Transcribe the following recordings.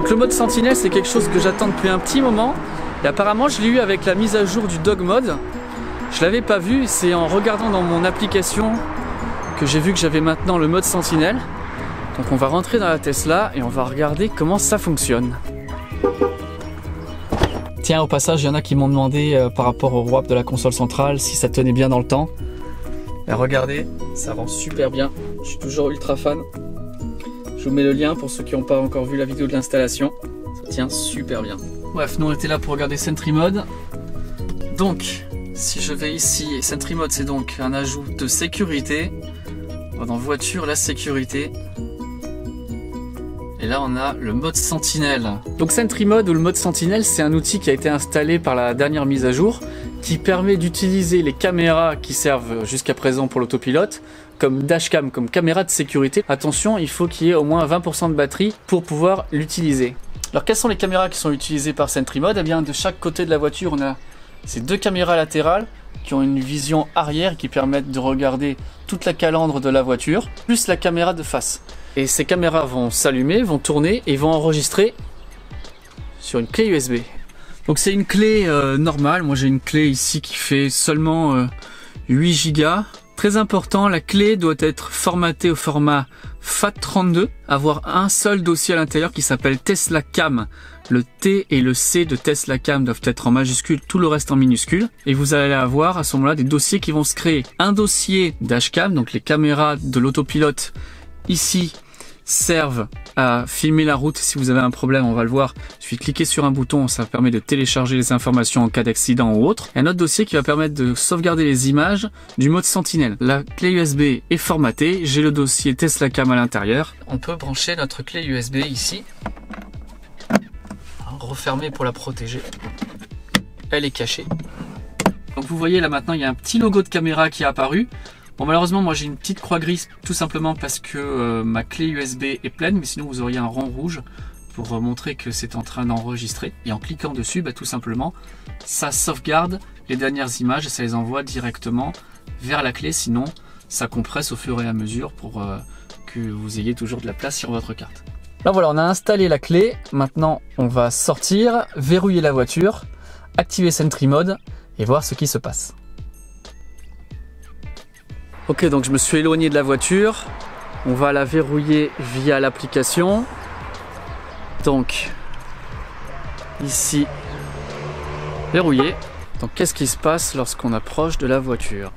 Donc le mode sentinelle, c'est quelque chose que j'attends depuis un petit moment. Et apparemment, je l'ai eu avec la mise à jour du dog mode. Je l'avais pas vu, c'est en regardant dans mon application que j'ai vu que j'avais maintenant le mode sentinelle. Donc on va rentrer dans la Tesla et on va regarder comment ça fonctionne. Tiens, au passage, il y en a qui m'ont demandé par rapport au WAP de la console centrale si ça tenait bien dans le temps. Et regardez, ça rend super bien. Je suis toujours ultra fan. Je vous mets le lien pour ceux qui n'ont pas encore vu la vidéo de l'installation. Ça tient super bien. Bref, nous on était là pour regarder Sentry Mode. Donc, si je vais ici, Sentry Mode c'est donc un ajout de sécurité. On va dans voiture, la sécurité. Et là on a le mode sentinelle. Donc Sentry Mode ou le mode sentinelle, c'est un outil qui a été installé par la dernière mise à jour qui permet d'utiliser les caméras qui servent jusqu'à présent pour l'autopilote comme dashcam, comme caméra de sécurité. Attention, il faut qu'il y ait au moins 20% de batterie pour pouvoir l'utiliser. Alors quelles sont les caméras qui sont utilisées par Sentry Mode? Eh bien de chaque côté de la voiture on a ces deux caméras latérales qui ont une vision arrière qui permettent de regarder toute la calandre de la voiture, plus la caméra de face. Et ces caméras vont s'allumer, vont tourner et vont enregistrer sur une clé USB. Donc c'est une clé normale, moi j'ai une clé ici qui fait seulement 8 Go. Très important, la clé doit être formatée au format FAT32, avoir un seul dossier à l'intérieur qui s'appelle Tesla Cam. Le T et le C de Tesla Cam doivent être en majuscule, tout le reste en minuscule. Et vous allez avoir à ce moment-là des dossiers qui vont se créer. Un dossier dashcam, donc les caméras de l'autopilote ici servent à filmer la route. Si vous avez un problème, on va le voir, il suffit de cliquer sur un bouton, ça permet de télécharger les informations en cas d'accident ou autre. Et un autre dossier qui va permettre de sauvegarder les images du mode sentinelle. La clé USB est formatée, j'ai le dossier Tesla Cam à l'intérieur. On peut brancher notre clé USB ici, refermer pour la protéger. Elle est cachée. Donc vous voyez là maintenant il y a un petit logo de caméra qui est apparu. Bon malheureusement moi j'ai une petite croix grise tout simplement parce que ma clé USB est pleine, mais sinon vous auriez un rond rouge pour montrer que c'est en train d'enregistrer. Et en cliquant dessus, bah, tout simplement ça sauvegarde les dernières images et ça les envoie directement vers la clé, sinon ça compresse au fur et à mesure pour que vous ayez toujours de la place sur votre carte. Là voilà, on a installé la clé, maintenant on va sortir, verrouiller la voiture, activer Sentry Mode et voir ce qui se passe. Ok, donc je me suis éloigné de la voiture. On va la verrouiller via l'application. Donc, ici, verrouillé. Donc, qu'est-ce qui se passe lorsqu'on approche de la voiture?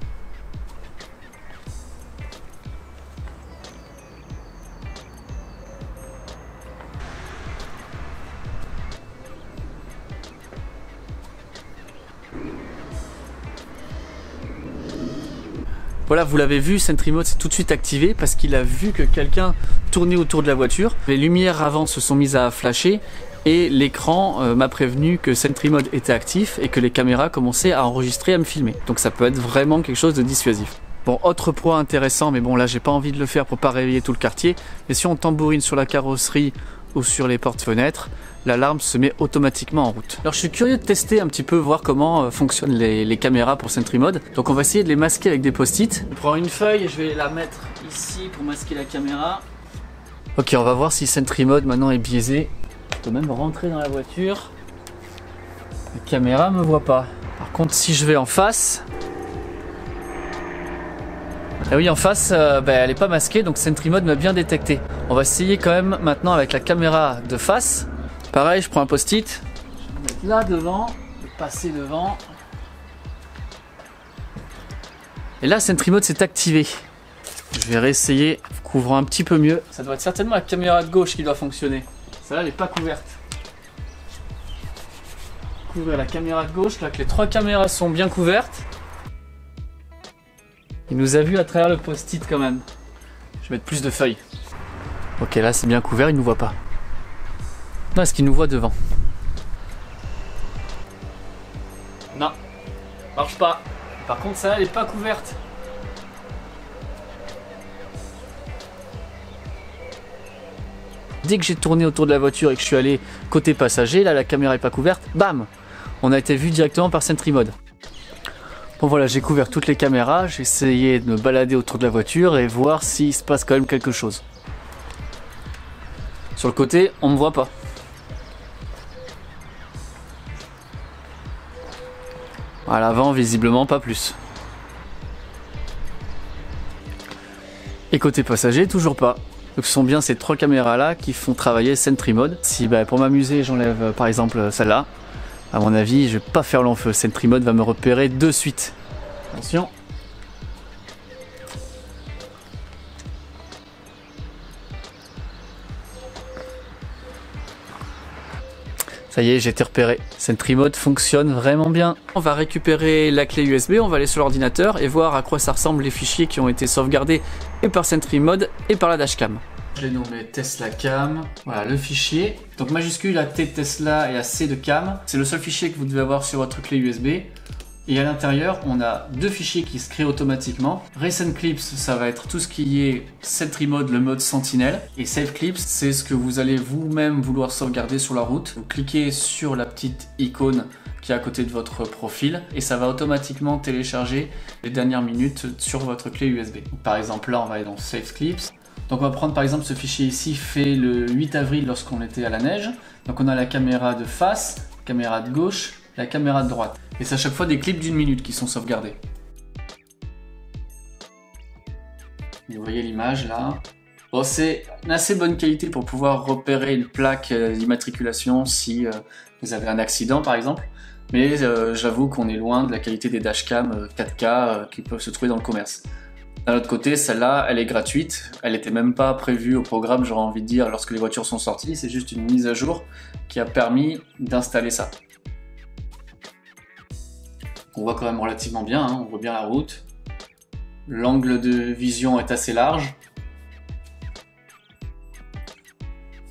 Voilà, vous l'avez vu, Sentry Mode s'est tout de suite activé parce qu'il a vu que quelqu'un tournait autour de la voiture. Les lumières avant se sont mises à flasher et l'écran m'a prévenu que Sentry Mode était actif et que les caméras commençaient à enregistrer, à me filmer. Donc ça peut être vraiment quelque chose de dissuasif. Bon, autre point intéressant, mais bon là j'ai pas envie de le faire pour pas réveiller tout le quartier, mais si on tambourine sur la carrosserie ou sur les portes-fenêtres, l'alarme se met automatiquement en route. Alors je suis curieux de tester un petit peu, voir comment fonctionnent les caméras pour Sentry Mode. Donc on va essayer de les masquer avec des post-it. Je prends une feuille et je vais la mettre ici pour masquer la caméra. Ok, on va voir si Sentry Mode maintenant est biaisé. Je peux même rentrer dans la voiture. La caméra me voit pas. Par contre si je vais en face... Ah oui, en face, elle n'est pas masquée, donc Sentry Mode m'a bien détecté. On va essayer quand même maintenant avec la caméra de face. Pareil, je prends un post-it, je vais mettre là devant, passer devant. Et là, Sentry Mode s'est activé. Je vais réessayer, couvrant un petit peu mieux. Ça doit être certainement la caméra de gauche qui doit fonctionner. Celle-là, elle n'est pas couverte. Couvrir la caméra de gauche, là que les trois caméras sont bien couvertes. Il nous a vu à travers le post-it quand même. Je vais mettre plus de feuilles. Ok, là c'est bien couvert, il ne nous voit pas. Non, est-ce qu'il nous voit devant? Non, marche pas. Par contre, celle-là, elle n'est pas couverte. Dès que j'ai tourné autour de la voiture et que je suis allé côté passager, là la caméra n'est pas couverte, bam! On a été vu directement par Sentry Mode. Bon voilà, j'ai couvert toutes les caméras, j'ai essayé de me balader autour de la voiture et voir s'il se passe quand même quelque chose. Sur le côté, on ne me voit pas. À l'avant, visiblement pas plus. Et côté passager, toujours pas. Donc ce sont bien ces 3 caméras là qui font travailler Sentry Mode. Si pour m'amuser j'enlève par exemple celle-là, à mon avis je vais pas faire long feu. Sentry Mode va me repérer de suite. Attention. Ça y est, j'ai été repéré. Sentry Mode fonctionne vraiment bien. On va récupérer la clé USB, on va aller sur l'ordinateur et voir à quoi ça ressemble les fichiers qui ont été sauvegardés et par Sentry Mode et par la dashcam. Je l'ai nommé Tesla Cam. Voilà le fichier. Donc majuscule à T de Tesla et à C de Cam. C'est le seul fichier que vous devez avoir sur votre clé USB. Et à l'intérieur, on a 2 fichiers qui se créent automatiquement. Recent Clips, ça va être tout ce qui est Sentry Mode, le mode sentinelle. Et Save Clips, c'est ce que vous allez vous-même vouloir sauvegarder sur la route. Vous cliquez sur la petite icône qui est à côté de votre profil et ça va automatiquement télécharger les dernières minutes sur votre clé USB. Par exemple, là, on va aller dans Save Clips. Donc on va prendre par exemple ce fichier ici fait le 8 avril lorsqu'on était à la neige. Donc on a la caméra de face, caméra de gauche, la caméra de droite. Et c'est à chaque fois des clips d'1 minute qui sont sauvegardés. Vous voyez l'image là. Bon, c'est une assez bonne qualité pour pouvoir repérer une plaque d'immatriculation si vous avez un accident par exemple. Mais j'avoue qu'on est loin de la qualité des dashcams 4K qui peuvent se trouver dans le commerce. D'un autre côté, celle-là, elle est gratuite. Elle n'était même pas prévue au programme, j'aurais envie de dire, lorsque les voitures sont sorties. C'est juste une mise à jour qui a permis d'installer ça. On voit quand même relativement bien, hein, on voit bien la route. L'angle de vision est assez large.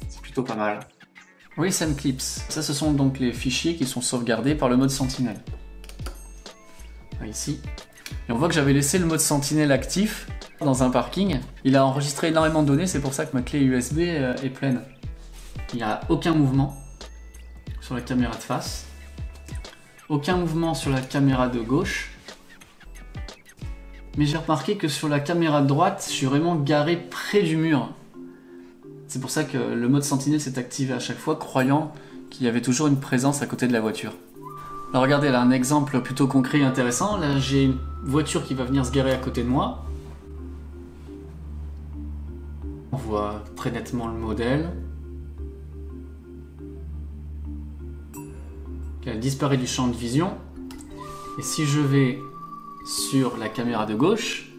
C'est plutôt pas mal. Recent Clips, ça ce sont donc les fichiers qui sont sauvegardés par le mode Sentinelle. Ici. Et on voit que j'avais laissé le mode Sentinelle actif dans un parking. Il a enregistré énormément de données, c'est pour ça que ma clé USB est pleine. Il n'y a aucun mouvement sur la caméra de face. Aucun mouvement sur la caméra de gauche. Mais j'ai remarqué que sur la caméra de droite, je suis vraiment garé près du mur. C'est pour ça que le mode Sentinelle s'est activé à chaque fois, croyant qu'il y avait toujours une présence à côté de la voiture. Alors regardez là, un exemple plutôt concret et intéressant. Là, j'ai une voiture qui va venir se garer à côté de moi. On voit très nettement le modèle. Elle disparaît du champ de vision. Et si je vais sur la caméra de gauche,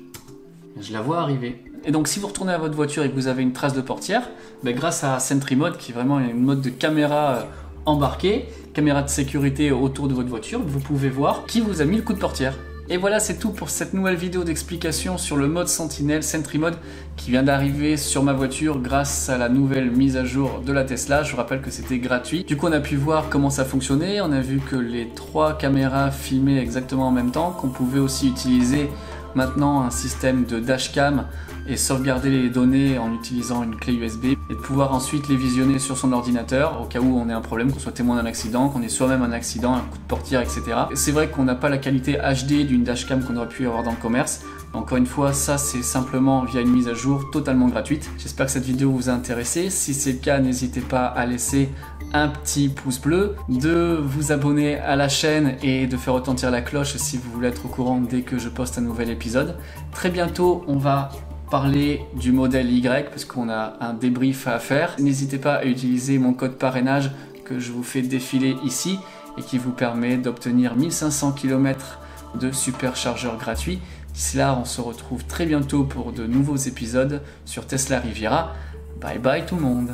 je la vois arriver. Et donc si vous retournez à votre voiture et que vous avez une trace de portière, grâce à Sentry Mode, qui est vraiment une mode de caméra embarquée, caméra de sécurité autour de votre voiture, vous pouvez voir qui vous a mis le coup de portière. Et voilà, c'est tout pour cette nouvelle vidéo d'explication sur le mode Sentinelle Sentry Mode qui vient d'arriver sur ma voiture grâce à la nouvelle mise à jour de la Tesla. Je vous rappelle que c'était gratuit. Du coup, on a pu voir comment ça fonctionnait. On a vu que les 3 caméras filmaient exactement en même temps, qu'on pouvait aussi utiliser maintenant un système de dashcam et sauvegarder les données en utilisant une clé USB et de pouvoir ensuite les visionner sur son ordinateur au cas où on ait un problème, qu'on soit témoin d'un accident, qu'on ait soi-même un accident, un coup de portière, etc. C'est vrai qu'on n'a pas la qualité HD d'une dashcam qu'on aurait pu avoir dans le commerce. Encore une fois, ça c'est simplement via une mise à jour totalement gratuite. J'espère que cette vidéo vous a intéressé. Si c'est le cas, n'hésitez pas à laisser un petit pouce bleu, de vous abonner à la chaîne et de faire retentir la cloche si vous voulez être au courant dès que je poste un nouvel épisode. Très bientôt, on va parler du modèle Y parce qu'on a un débrief à faire. N'hésitez pas à utiliser mon code parrainage que je vous fais défiler ici et qui vous permet d'obtenir 1500 km de superchargeur gratuit. D'ici là, on se retrouve très bientôt pour de nouveaux épisodes sur Tesla Riviera. Bye bye tout le monde!